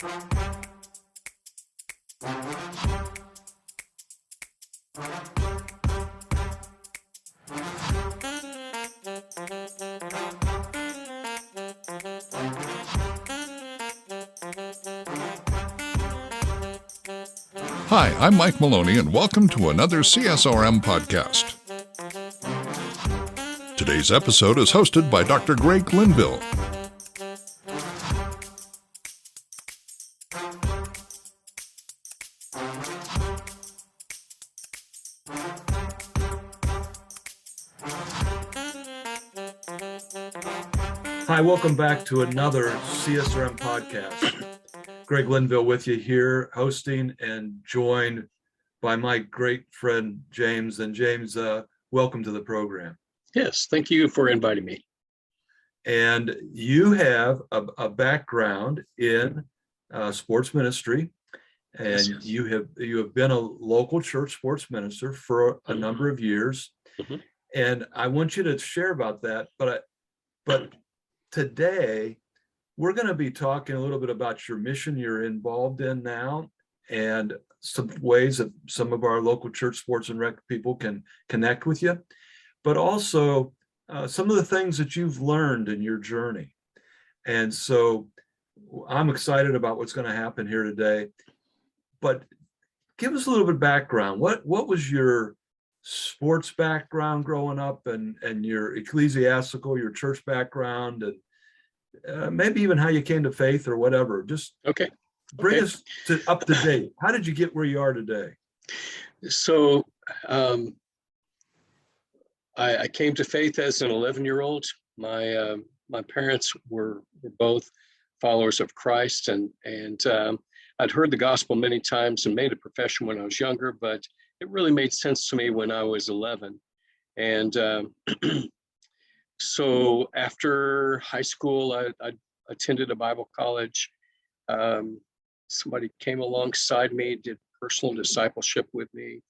Hi, I'm Mike Maloney, and welcome to another CSRM Podcast. Today's episode is hosted by Dr. Greg Linville. Hi, welcome back to another CSRM Podcast. Greg Linville with you here, hosting and joined by my great friend, James. And James, welcome to the program. Yes, thank you for inviting me. And you have a background in sports ministry, and Yes. you have been a local church sports minister for a number of years. Mm-hmm. And I want you to share about that. But today, we're going to be talking a little bit about your mission you're involved in now, and some ways that some of our local church sports and rec people can connect with you, but also some of the things that you've learned in your journey. And so I'm excited about what's going to happen here today. But give us a little bit of background. What was your sports background growing up, and your ecclesiastical, your church background, and maybe even how you came to faith or whatever. Just bring us up to date. How did you get where you are today? So I came to faith as an 11-year-old. My parents were both followers of Christ, and I'd heard the gospel many times and made a profession when I was younger, but it really made sense to me when I was 11. And so after high school, I attended a Bible college. Somebody came alongside me, did personal discipleship with me,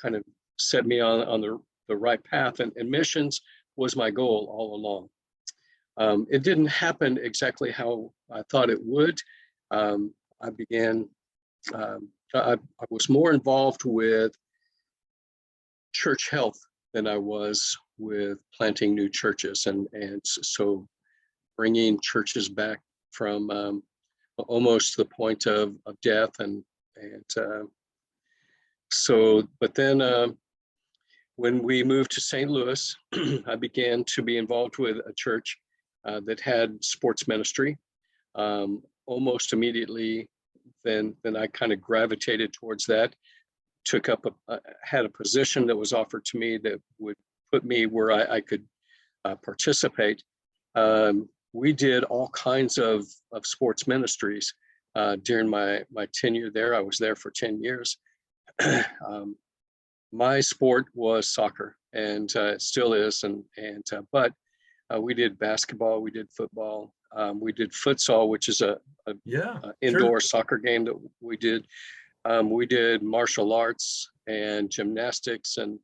kind of set me on the right path, and missions was my goal all along. It didn't happen exactly how I thought it would. I was more involved with church health than I was with planting new churches, and so bringing churches back from almost to the point of death, but then when we moved to St. Louis, I began to be involved with a church that had sports ministry. Almost immediately, then I kind of gravitated towards that. Had a position that was offered to me that would put me where I could participate. We did all kinds of sports ministries during my tenure there. I was there for 10 years. My sport was soccer, and it still is. But we did basketball, we did football, we did futsal, which is a indoor soccer game that we did. We did martial arts and gymnastics, and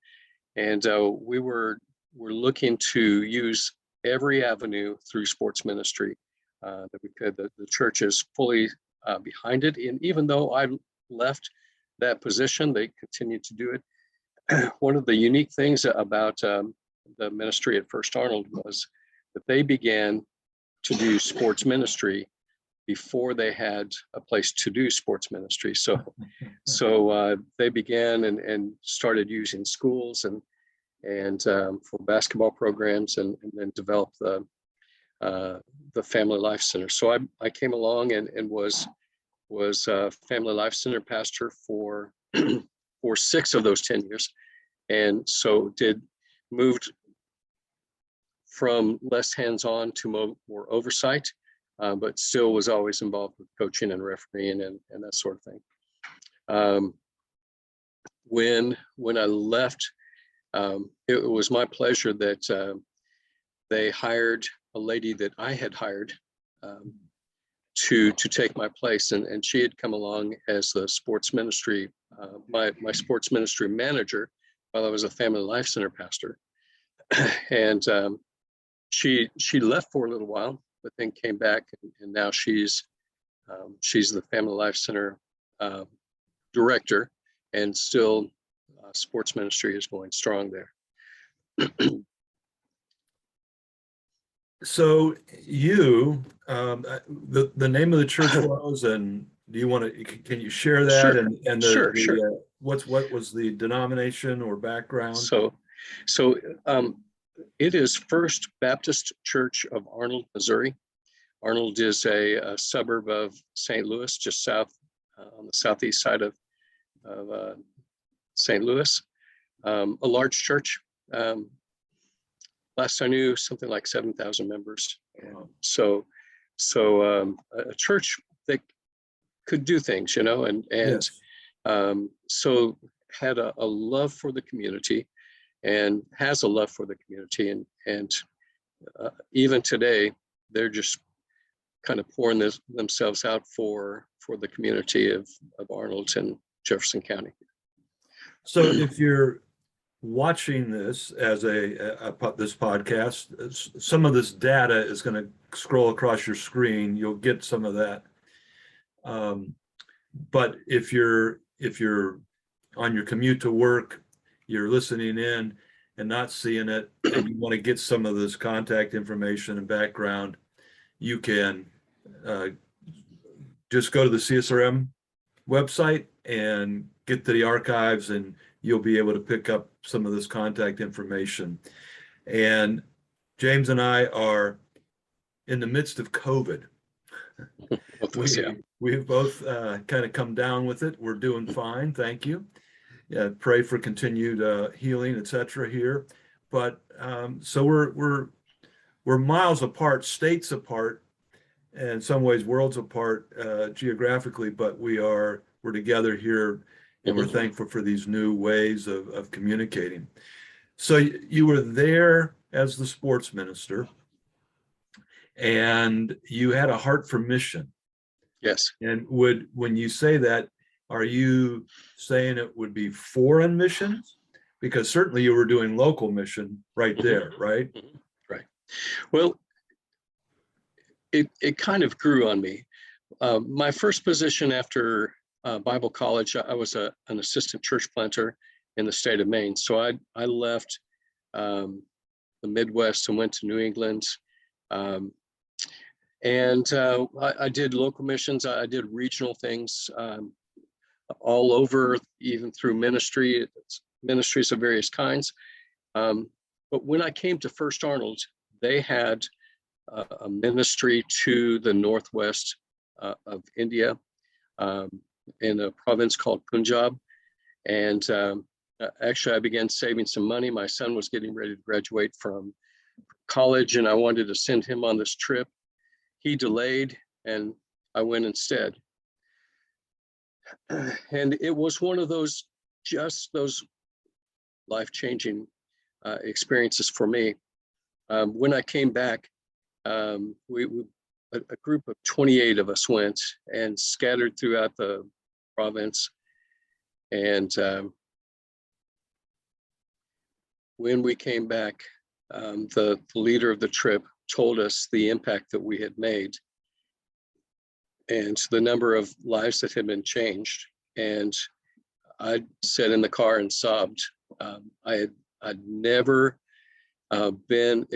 we were looking to use every avenue through sports ministry that we could. The church is fully behind it, and even though I left that position, they continued to do it. One of the unique things about the ministry at First Arnold was that they began to do sports ministry before they had a place to do sports ministry. So they began and started using schools and for basketball programs, and then developed the Family Life Center. So I came along and was Family Life Center pastor for 6 of those 10 years, and so moved from less hands-on to more oversight. But still was always involved with coaching and refereeing and that sort of thing. When I left, it was my pleasure that they hired a lady that I had hired to take my place, and she had come along as the sports ministry, my sports ministry manager, while I was a Family Life Center pastor. And she left for a little while, but then came back, and now she's She's the Family Life Center director, and still sports ministry is going strong there. So you, the name of the church was, and do you want to? Can you share that? Sure. And Sure. What was the denomination or background? So it is First Baptist Church of Arnold, Missouri. Arnold is a suburb of St. Louis, just south on the southeast side of St. Louis. A large church. Last I knew, something like 7,000 members. Wow. So a church that could do things, and Yes. So had a love for the community, and has a love for the community, and even today they're just kind of pouring themselves out for the community of Arnold and Jefferson County. So if you're watching this as this podcast, some of this data is going to scroll across your screen. You'll get some of that. But if you're on your commute to work, you're listening in and not seeing it, and you want to get some of this contact information and background, you can just go to the CSRM website and get to the archives, and you'll be able to pick up some of this contact information. And James and I are in the midst of COVID. We've both kind of come down with it. We're doing fine, thank you. Yeah, pray for continued healing, etc. here. But so we're miles apart, states apart, and in some ways worlds apart geographically, but we're together here, and we're thankful for these new ways of communicating. So you were there as the sports minister, and you had a heart for mission. Yes. And when you say that, are you saying it would be foreign missions? Because certainly you were doing local mission right there, right? Right. Well, it kind of grew on me. My first position after Bible college, I was an assistant church planter in the state of Maine. So I left the Midwest and went to New England. And I did local missions. I did regional things all over, even through ministries of various kinds. But when I came to First Arnold, they had a ministry to the northwest of India, in a province called Punjab. And actually, I began saving some money. My son was getting ready to graduate from college, and I wanted to send him on this trip. He delayed, and I went instead. And it was one of those life-changing experiences for me. When I came back, a group of 28 of us went and scattered throughout the province. And when we came back, the leader of the trip told us the impact that we had made and the number of lives that had been changed. And I sat in the car and sobbed. I'd never been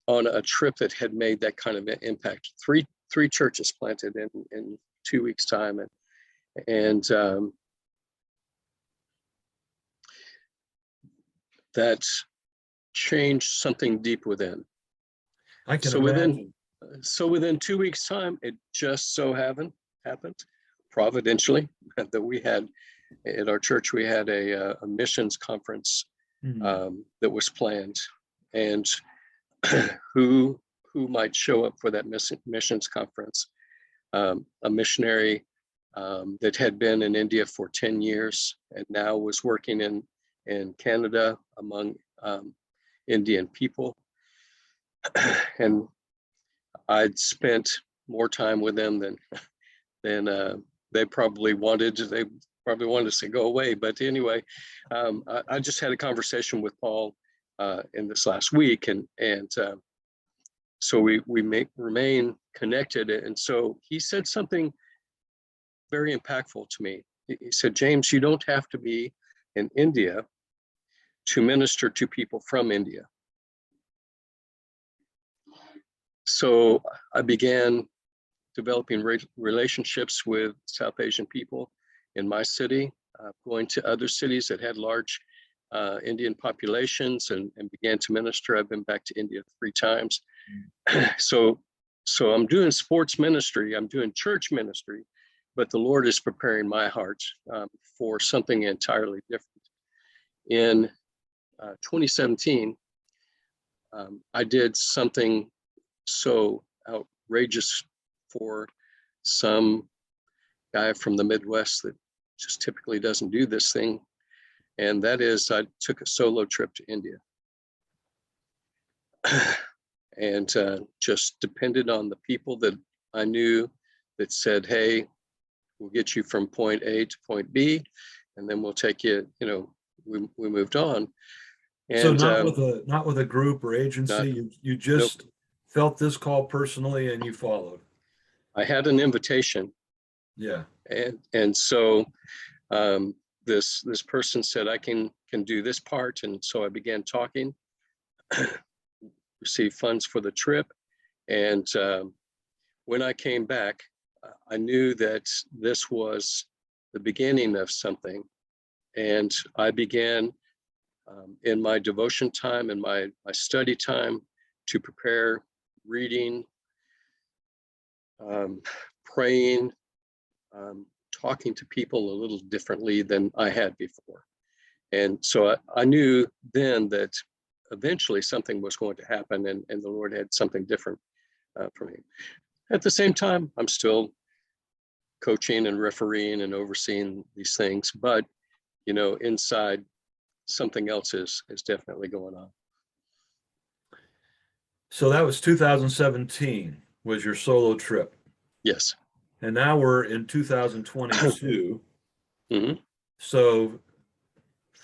on a trip that had made that kind of impact. Three churches planted in 2 weeks' time, and that changed something deep within. I can imagine. So within 2 weeks' time, it just so happened providentially that we had at our church, we had a missions conference that was planned, and who might show up for that missions conference. A missionary that had been in India for 10 years and now was working in Canada among Indian people. And I'd spent more time with them than they probably wanted. They probably wanted us to go away. But anyway, I just had a conversation with Paul in this last week, and so we remain connected. And so he said something very impactful to me. He said, James, you don't have to be in India to minister to people from India. So I began developing relationships with South Asian people in my city, going to other cities that had large Indian populations and began to minister. I've been back to India 3 times. So I'm doing sports ministry, I'm doing church ministry, but the Lord is preparing my heart for something entirely different. In 2017, I did something so outrageous for some guy from the Midwest that just typically doesn't do this thing. And that is, I took a solo trip to India and just depended on the people that I knew that said, hey, we'll get you from point A to point B, and then we'll take you, we moved on. And so not with a group or agency, you just nope. Felt this call personally and you followed. I had an invitation. Yeah. And so this person said, I can do this part. And so I began talking, received funds for the trip. And when I came back, I knew that this was the beginning of something. And I began in my devotion time and my study time to prepare, reading, praying, talking to people a little differently than I had before. And so I knew then that eventually something was going to happen, and the Lord had something different for me. At the same time, I'm still coaching and refereeing and overseeing these things, but inside something else is definitely going on. So that was 2017 was your solo trip. Yes. And now we're in 2022. Mm-hmm. So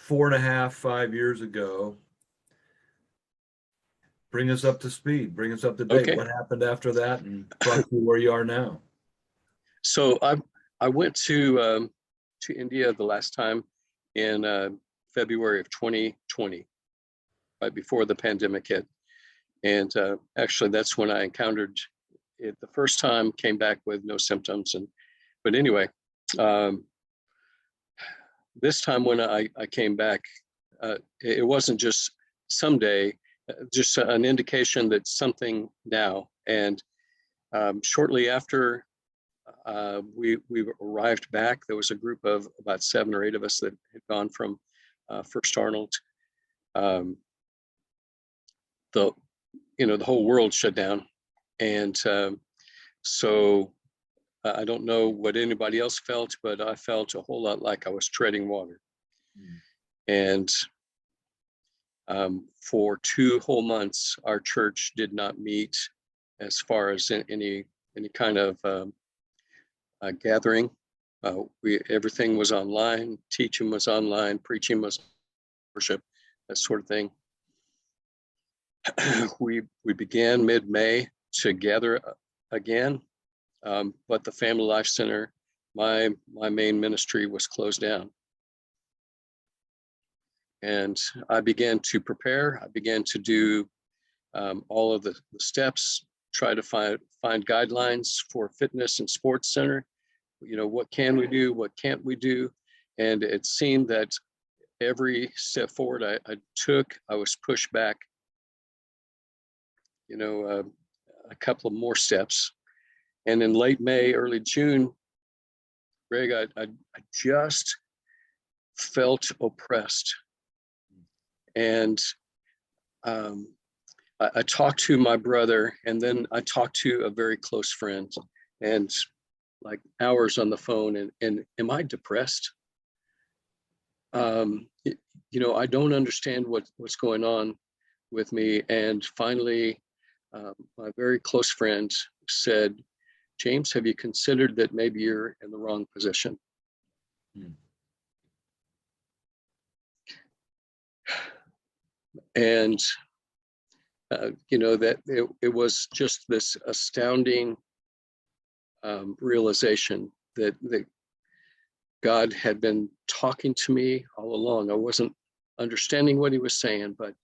4.5, 5 years ago. Bring us up to speed. Bring us up to date. Okay. What happened after that, and talk to where you are now? So I went to India the last time in February of 2020, right before the pandemic hit. And actually, that's when I encountered it the first time, came back with no symptoms. But anyway, this time when I came back, it wasn't just someday, just an indication that something now. And shortly after we arrived back, there was a group of about 7 or 8 of us that had gone from First Arnold. The whole world shut down. And so I don't know what anybody else felt, but I felt a whole lot like I was treading water. And for 2 whole months, our church did not meet as far as any kind of gathering. Everything was online, teaching was online, preaching was worship, that sort of thing. We began mid-May to gather again, but the Family Life Center, my main ministry, was closed down. And I began to prepare. I began to do all of the steps, try to find guidelines for fitness and sports center. What can we do? What can't we do? And it seemed that every step forward I took, I was pushed back, a couple of more steps. And in late May, early June, Greg, I just felt oppressed. And I talked to my brother, and then I talked to a very close friend, and like hours on the phone. And am I depressed? I don't understand what's going on with me. And finally, my very close friend said, James, have you considered that maybe you're in the wrong position? And that it was just this astounding realization that God had been talking to me all along. I wasn't understanding what he was saying, but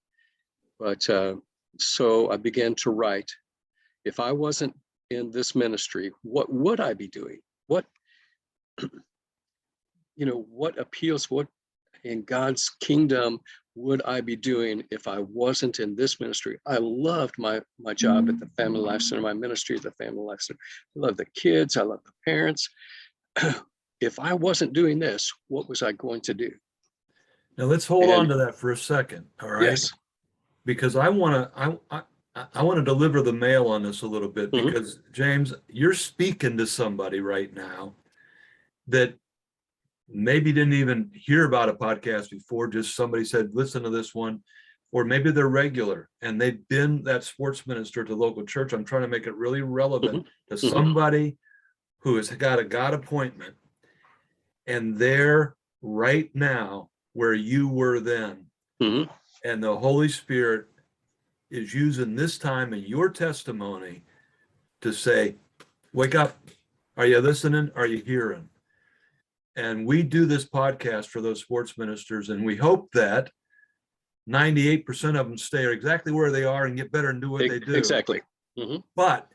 so I began to write. If I wasn't in this ministry, what would I be doing? What appeals, what in God's kingdom would I be doing if I wasn't in this ministry? I loved my job at the Family Life Center, my ministry at the Family Life Center. I love the kids. I love the parents. If I wasn't doing this, what was I going to do? Now let's hold on to that for a second. All right. Yes. Because I want to deliver the mail on this a little bit, because James, you're speaking to somebody right now that maybe didn't even hear about a podcast before, just somebody said, listen to this one, or maybe they're regular and they've been that sports minister to local church. I'm trying to make it really relevant to somebody who has got a God appointment and they're right now where you were then. And the Holy Spirit is using this time in your testimony to say, wake up. Are you listening? Are you hearing? And we do this podcast for those sports ministers, and we hope that 98% of them stay exactly where they are and get better and do what they do. Exactly. But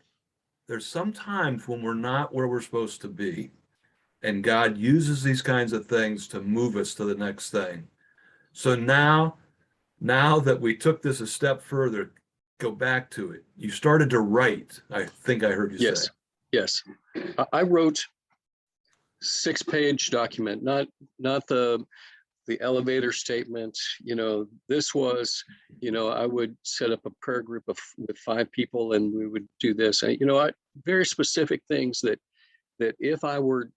there's some times when we're not where we're supposed to be, and God uses these kinds of things to move us to the next thing. So now that we took this a step further, go back to it. You started to write, I think I heard you say. Yes. I wrote 6-page document, not the elevator statement. This was, I would set up a prayer group with 5 people and we would do this. Very specific things that if I were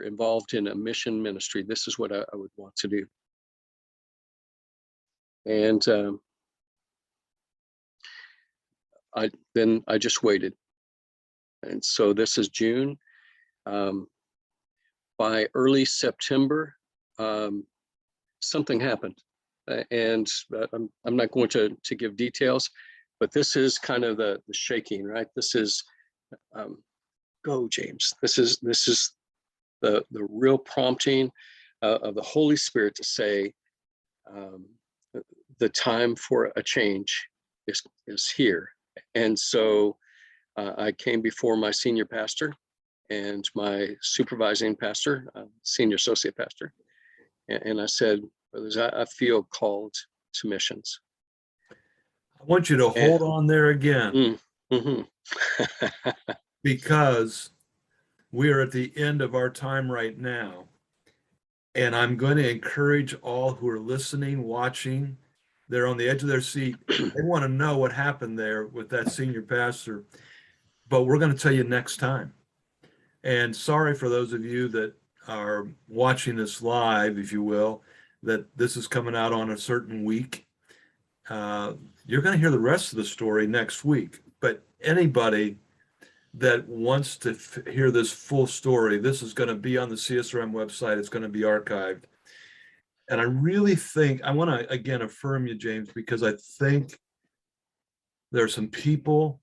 involved in a mission ministry, this is what I would want to do. And I just waited. And so this is June. By early September, something happened. And I'm not going to give details, but this is kind of the shaking, right? This is, go James. This is the real prompting of the Holy Spirit to say, the time for a change is here. And so I came before my senior pastor and my supervising pastor, senior associate pastor. And I said, brothers, I feel called to missions. I want you to hold on there again. Because we are at the end of our time right now. And I'm going to encourage all who are listening, watching, they're on the edge of their seat. They want to know what happened there with that senior pastor. But we're going to tell you next time. And sorry for those of you that are watching this live, if you will, that this is coming out on a certain week. You're going to hear the rest of the story next week. But anybody that wants to hear this full story, this is going to be on the CSRM website. It's going to be archived. And I really think, I want to, again, affirm you, James, because I think there are some people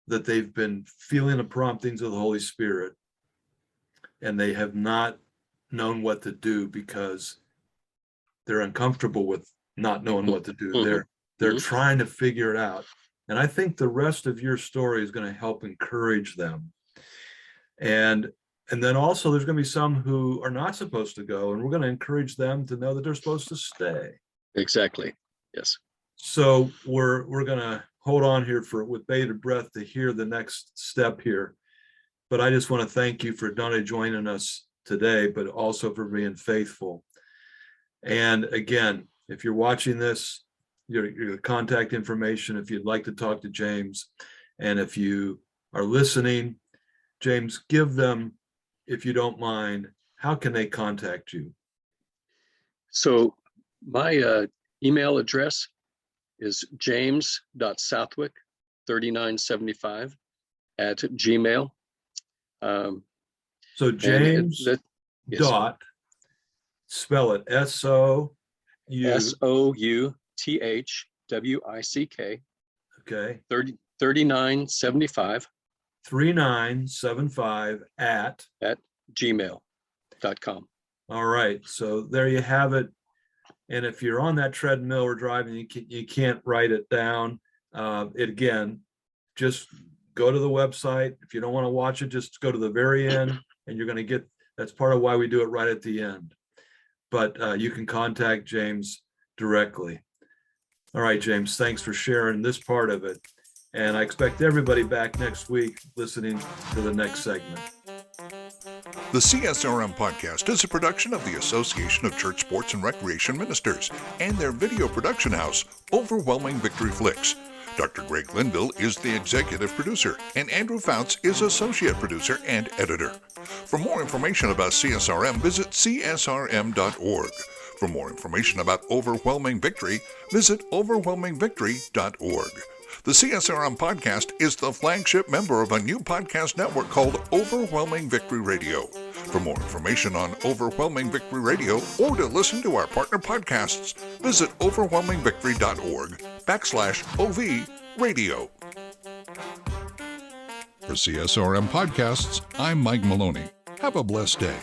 that they've been feeling the promptings of the Holy Spirit, and they have not known what to do because they're uncomfortable with not knowing what to do. They're trying to figure it out. And I think the rest of your story is going to help encourage them. And then also there's going to be some who are not supposed to go, and we're going to encourage them to know that they're supposed to stay. Exactly. Yes. So we're going to hold on here with bated breath to hear the next step here. But I just want to thank you for not only joining us today, but also for being faithful. And again, if you're watching this, your contact information, if you'd like to talk to James, and if you are listening, James, give them, if you don't mind, how can they contact you? So my email address is james.southwick3975 So James dot, spell it S-O-U-T-H WICK. Okay. 3975 3975 at gmail.com. All right. So there you have it. And if you're on that treadmill or driving, you can't write it down. Just go to the website. If you don't want to watch it, just go to the very end and you're going to get, that's part of why we do it right at the end. But you can contact James directly. All right, James, thanks for sharing this part of it. And I expect everybody back next week listening to the next segment. The CSRM Podcast is a production of the Association of Church Sports and Recreation Ministers and their video production house, Overwhelming Victory Flix. Dr. Greg Linville is the executive producer, and Andrew Fouts is associate producer and editor. For more information about CSRM, visit csrm.org. For more information about Overwhelming Victory, visit overwhelmingvictory.org. The CSRM Podcast is the flagship member of a new podcast network called Overwhelming Victory Radio. For more information on Overwhelming Victory Radio or to listen to our partner podcasts, visit overwhelmingvictory.org/OV radio. For CSRM Podcasts, I'm Mike Maloney. Have a blessed day.